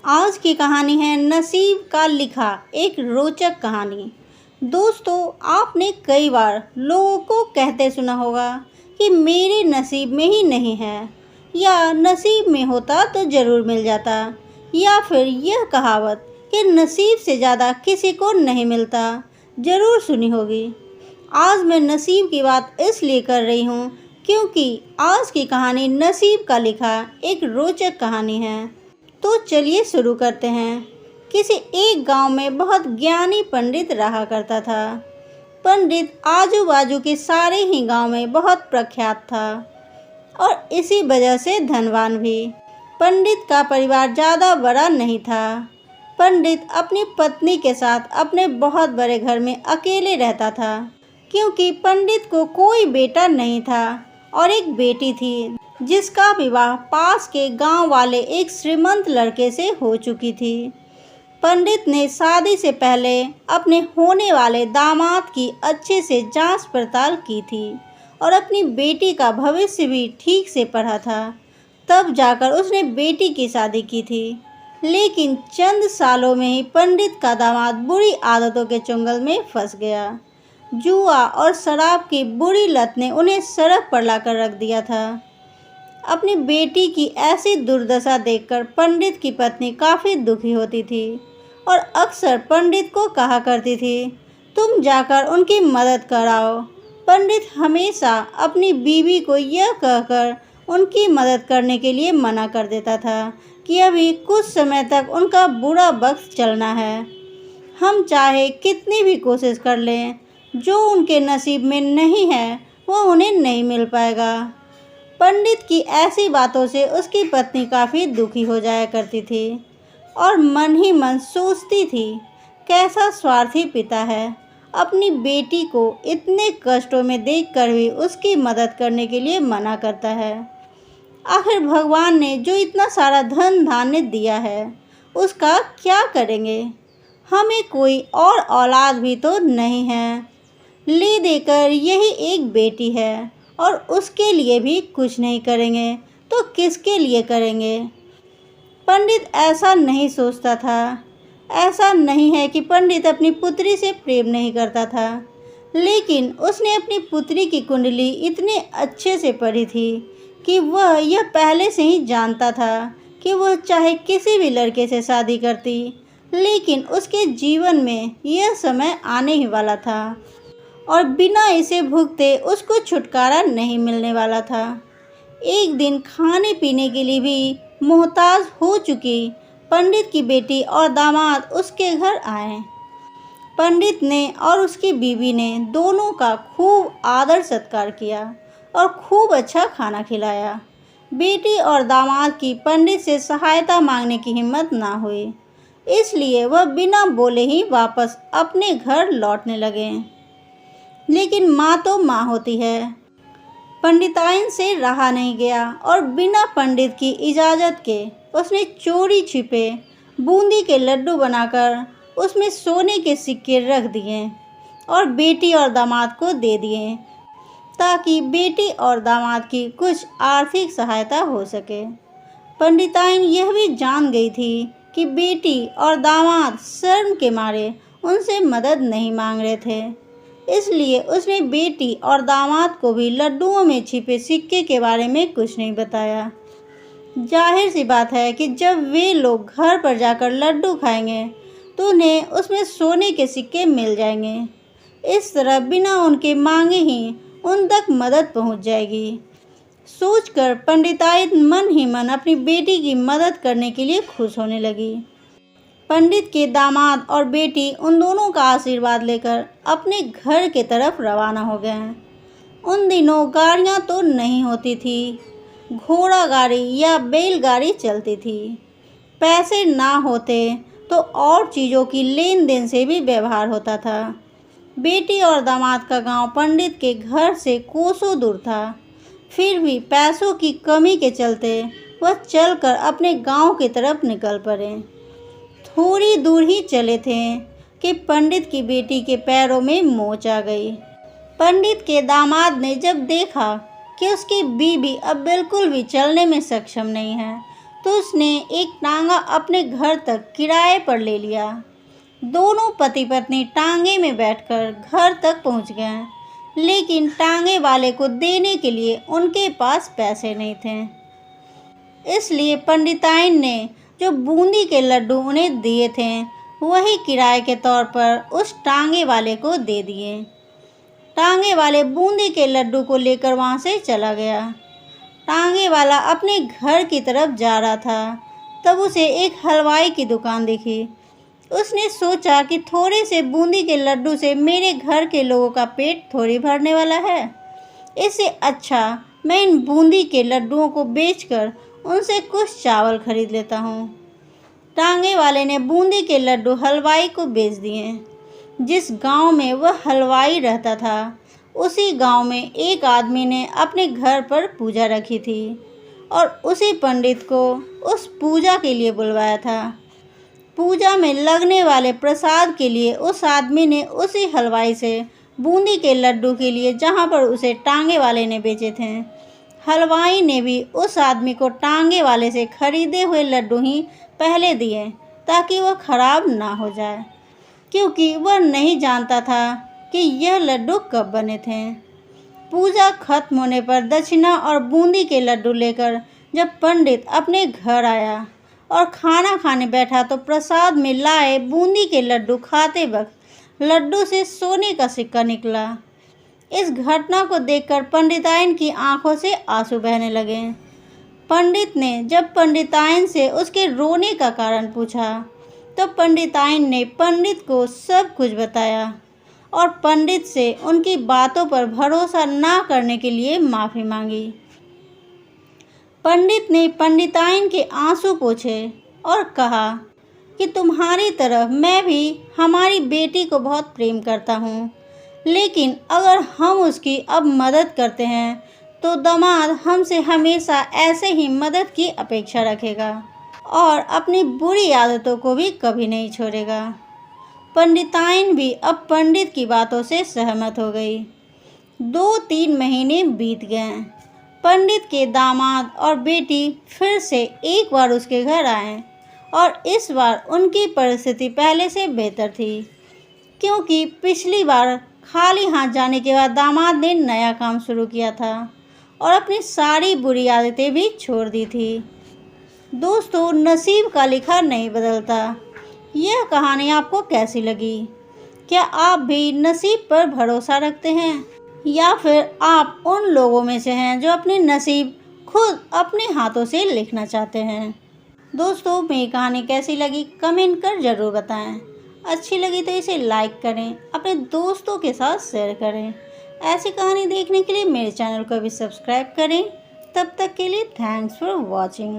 आज की कहानी है नसीब का लिखा एक रोचक कहानी। दोस्तों, आपने कई बार लोगों को कहते सुना होगा कि मेरे नसीब में ही नहीं है, या नसीब में होता तो ज़रूर मिल जाता, या फिर यह कहावत कि नसीब से ज़्यादा किसी को नहीं मिलता, ज़रूर सुनी होगी। आज मैं नसीब की बात इसलिए कर रही हूँ क्योंकि आज की कहानी नसीब का लिखा एक रोचक कहानी है। तो चलिए शुरू करते हैं। किसी एक गांव में बहुत ज्ञानी पंडित रहा करता था। पंडित आजू बाजू के सारे ही गांव में बहुत प्रख्यात था और इसी वजह से धनवान भी। पंडित का परिवार ज़्यादा बड़ा नहीं था। पंडित अपनी पत्नी के साथ अपने बहुत बड़े घर में अकेले रहता था, क्योंकि पंडित को कोई बेटा नहीं था और एक बेटी थी जिसका विवाह पास के गांव वाले एक श्रीमंत लड़के से हो चुकी थी। पंडित ने शादी से पहले अपने होने वाले दामाद की अच्छे से जांच पड़ताल की थी और अपनी बेटी का भविष्य भी ठीक से पढ़ा था। तब जाकर उसने बेटी की शादी की थी। लेकिन चंद सालों में ही पंडित का दामाद बुरी आदतों के चुंगल में फंस गया। जुआ और शराब की बुरी लत ने उन्हें सड़क पर लाकर रख दिया था। अपनी बेटी की ऐसी दुर्दशा देखकर पंडित की पत्नी काफ़ी दुखी होती थी और अक्सर पंडित को कहा करती थी, तुम जाकर उनकी मदद कराओ। पंडित हमेशा अपनी बीवी को यह कहकर उनकी मदद करने के लिए मना कर देता था कि अभी कुछ समय तक उनका बुरा वक्त चलना है। हम चाहे कितनी भी कोशिश कर लें, जो उनके नसीब में नहीं है वो उन्हें नहीं मिल पाएगा। पंडित की ऐसी बातों से उसकी पत्नी काफ़ी दुखी हो जाया करती थी और मन ही मन सोचती थी, कैसा स्वार्थी पिता है, अपनी बेटी को इतने कष्टों में देखकर भी उसकी मदद करने के लिए मना करता है। आखिर भगवान ने जो इतना सारा धन धान्य दिया है उसका क्या करेंगे? हमें कोई और औलाद भी तो नहीं है, ले देकर यही एक बेटी है और उसके लिए भी कुछ नहीं करेंगे तो किसके लिए करेंगे? पंडित ऐसा नहीं सोचता था। ऐसा नहीं है कि पंडित अपनी पुत्री से प्रेम नहीं करता था, लेकिन उसने अपनी पुत्री की कुंडली इतने अच्छे से पढ़ी थी कि वह यह पहले से ही जानता था कि वह चाहे किसी भी लड़के से शादी करती, लेकिन उसके जीवन में यह समय आने ही वाला था और बिना इसे भुगते उसको छुटकारा नहीं मिलने वाला था। एक दिन खाने पीने के लिए भी मोहताज हो चुकी पंडित की बेटी और दामाद उसके घर आए। पंडित ने और उसकी बीवी ने दोनों का खूब आदर सत्कार किया और खूब अच्छा खाना खिलाया। बेटी और दामाद की पंडित से सहायता मांगने की हिम्मत ना हुई, इसलिए वह बिना बोले ही वापस अपने घर लौटने लगे। लेकिन माँ तो माँ होती है। पंडिताइन से रहा नहीं गया और बिना पंडित की इजाज़त के उसने चोरी छिपे बूंदी के लड्डू बनाकर उसमें सोने के सिक्के रख दिए और बेटी और दामाद को दे दिए, ताकि बेटी और दामाद की कुछ आर्थिक सहायता हो सके। पंडिताइन यह भी जान गई थी कि बेटी और दामाद शर्म के मारे उनसे मदद नहीं मांग रहे थे, इसलिए उसने बेटी और दामाद को भी लड्डुओं में छिपे सिक्के के बारे में कुछ नहीं बताया। जाहिर सी बात है कि जब वे लोग घर पर जाकर लड्डू खाएंगे तो उन्हें उसमें सोने के सिक्के मिल जाएंगे। इस तरह बिना उनके मांगे ही उन तक मदद पहुंच जाएगी। सोचकर पंडिताइन मन ही मन अपनी बेटी की मदद करने के लिए खुश होने लगी। पंडित के दामाद और बेटी उन दोनों का आशीर्वाद लेकर अपने घर के तरफ रवाना हो गए। उन दिनों गाड़ियां तो नहीं होती थी, घोड़ा गाड़ी या बैलगाड़ी चलती थी। पैसे ना होते तो और चीज़ों की लेन देन से भी व्यवहार होता था। बेटी और दामाद का गांव पंडित के घर से कोसों दूर था, फिर भी पैसों की कमी के चलते वह चलकर अपने गांव की तरफ निकल पड़े। थोड़ी दूर ही चले थे कि पंडित की बेटी के पैरों में मोच आ गई। पंडित के दामाद ने जब देखा कि उसकी बीवी अब बिल्कुल भी चलने में सक्षम नहीं है, तो उसने एक टांगा अपने घर तक किराए पर ले लिया। दोनों पति पत्नी टांगे में बैठकर घर तक पहुंच गए, लेकिन टांगे वाले को देने के लिए उनके पास पैसे नहीं थे। इसलिए पंडिताइन ने जो बूंदी के लड्डू उन्हें दिए थे वही किराए के तौर पर उस टांगे वाले को दे दिए। टांगे वाले बूंदी के लड्डू को लेकर वहाँ से चला गया। टांगे वाला अपने घर की तरफ जा रहा था, तब उसे एक हलवाई की दुकान दिखी। उसने सोचा कि थोड़े से बूंदी के लड्डू से मेरे घर के लोगों का पेट थोड़ी भरने वाला है, इससे अच्छा मैं इन बूंदी के लड्डुओं को बेचकर उनसे कुछ चावल खरीद लेता हूँ। टांगे वाले ने बूंदी के लड्डू हलवाई को बेच दिए। जिस गांव में वह हलवाई रहता था उसी गांव में एक आदमी ने अपने घर पर पूजा रखी थी और उसी पंडित को उस पूजा के लिए बुलवाया था। पूजा में लगने वाले प्रसाद के लिए उस आदमी ने उसी हलवाई से बूंदी के लड्डू के लिए जहां पर उसे टांगे वाले ने बेचे थे, हलवाई ने भी उस आदमी को टांगे वाले से खरीदे हुए लड्डू ही पहले दिए ताकि वह खराब ना हो जाए, क्योंकि वह नहीं जानता था कि यह लड्डू कब बने थे। पूजा खत्म होने पर दक्षिणा और बूंदी के लड्डू लेकर जब पंडित अपने घर आया और खाना खाने बैठा तो प्रसाद में लाए बूंदी के लड्डू खाते वक्त लड्डू से सोने का सिक्का निकला। इस घटना को देखकर पंडिताइन की आंखों से आंसू बहने लगे। पंडित ने जब पंडिताइन से उसके रोने का कारण पूछा तो पंडिताइन ने पंडित को सब कुछ बताया और पंडित से उनकी बातों पर भरोसा ना करने के लिए माफ़ी मांगी। पंडित ने पंडिताइन के आंसू पोंछे और कहा कि तुम्हारी तरह मैं भी हमारी बेटी को बहुत प्रेम करता हूँ, लेकिन अगर हम उसकी अब मदद करते हैं तो दामाद हमसे हमेशा ऐसे ही मदद की अपेक्षा रखेगा और अपनी बुरी आदतों को भी कभी नहीं छोड़ेगा। पंडिताइन भी अब पंडित की बातों से सहमत हो गई। 2-3 महीने बीत गए। पंडित के दामाद और बेटी फिर से एक बार उसके घर आए और इस बार उनकी परिस्थिति पहले से बेहतर थी, क्योंकि पिछली बार खाली हाथ जाने के बाद दामाद ने नया काम शुरू किया था और अपनी सारी बुरी आदतें भी छोड़ दी थी। दोस्तों, नसीब का लिखा नहीं बदलता। यह कहानी आपको कैसी लगी? क्या आप भी नसीब पर भरोसा रखते हैं या फिर आप उन लोगों में से हैं जो अपने नसीब खुद अपने हाथों से लिखना चाहते हैं? दोस्तों, मेरी कहानी कैसी लगी कमेंट कर ज़रूर बताएं। अच्छी लगी तो इसे लाइक करें, अपने दोस्तों के साथ शेयर करें। ऐसी कहानी देखने के लिए मेरे चैनल को भी सब्सक्राइब करें। तब तक के लिए थैंक्स फॉर वॉचिंग।